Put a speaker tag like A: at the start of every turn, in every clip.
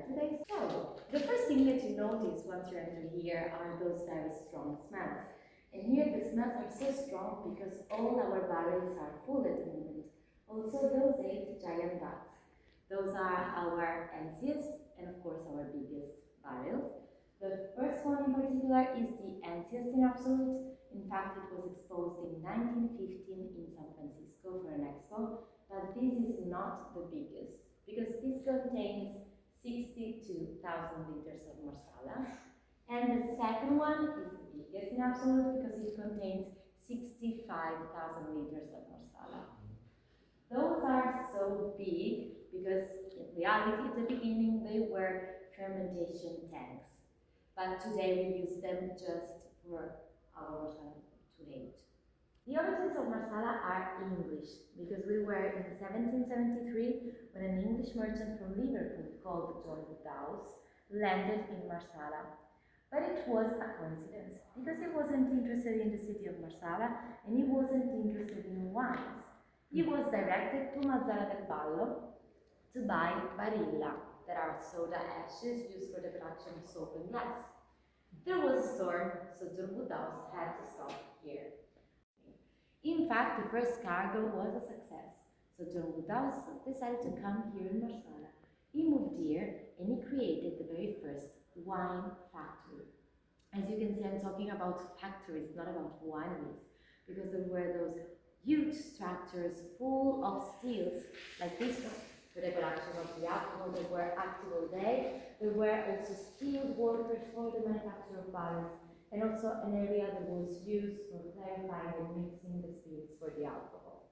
A: Today. So, the first thing that you notice once you enter here are those very strong smells. And here the smells are so strong because all our barrels are full at the moment. Also those 8 giant vats. Those are our enciest and of course our biggest barrels. The first one in particular is the enciest in absolute. In fact, it was exposed in 1915 in San Francisco for an expo, but this is not the biggest because this contains 62,000 liters of Marsala. And the second one is the biggest in absolute because it contains 65,000 liters of Marsala. Those are so big because in reality at the beginning they were fermentation tanks. But today we use them just for our Marsala to age. The origins of Marsala are English, because we were in 1773 when an English merchant from Liverpool called John Woodhouse landed in Marsala. But it was a coincidence, because he wasn't interested in the city of Marsala and he wasn't interested in wines. He was directed to Marsala del Vallo to buy barilla, that are soda ashes used for the production of soap and glass. There was a storm, so John Woodhouse had to stop here. In fact, the first cargo was a success, so John Woodhouse decided to come here in Marsala. He moved here and he created the very first wine factory. As you can see, I'm talking about factories, not about wineries, because there were those huge structures full of steels, like this one, for the production of the alcohol that were active all day. There were also steel workers for the manufacture of barrels, and also an area that was used for clarifying and mixing the spirits for the alcohol.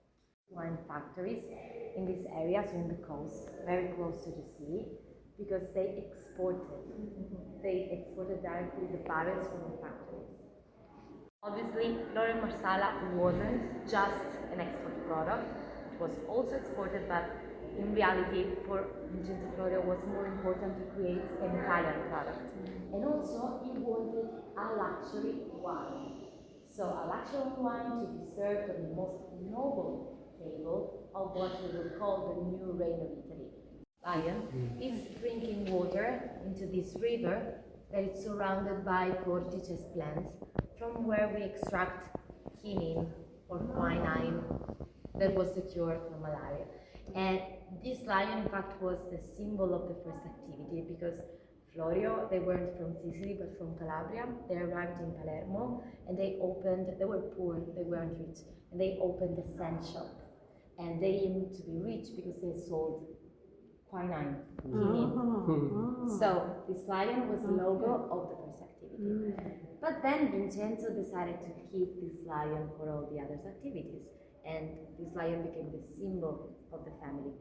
A: Wine factories in this area, so in the coast, very close to the sea, because they exported directly the barrels from the factories. Obviously, Florio Marsala wasn't just an export product, it was also exported, but in reality, for Cantine Florio was more important to create an Italian product. And also, he wanted a luxury wine. So, a luxury wine to be served on the most noble table of what we would call the new reign of Italy. Lion is drinking water into this river that is surrounded by cortices plants, from where we extract quinine or quinine that was secured from malaria. And this lion, in fact, was the symbol of the first activity because Florio, they weren't from Sicily but from Calabria. They arrived in Palermo and they were poor, they weren't rich, and they opened a scent shop. And they aimed to be rich because they sold quinine. So this lion was the logo of the first activity. But then Vincenzo decided to keep this lion for all the other activities, and this lion became the symbol of the family.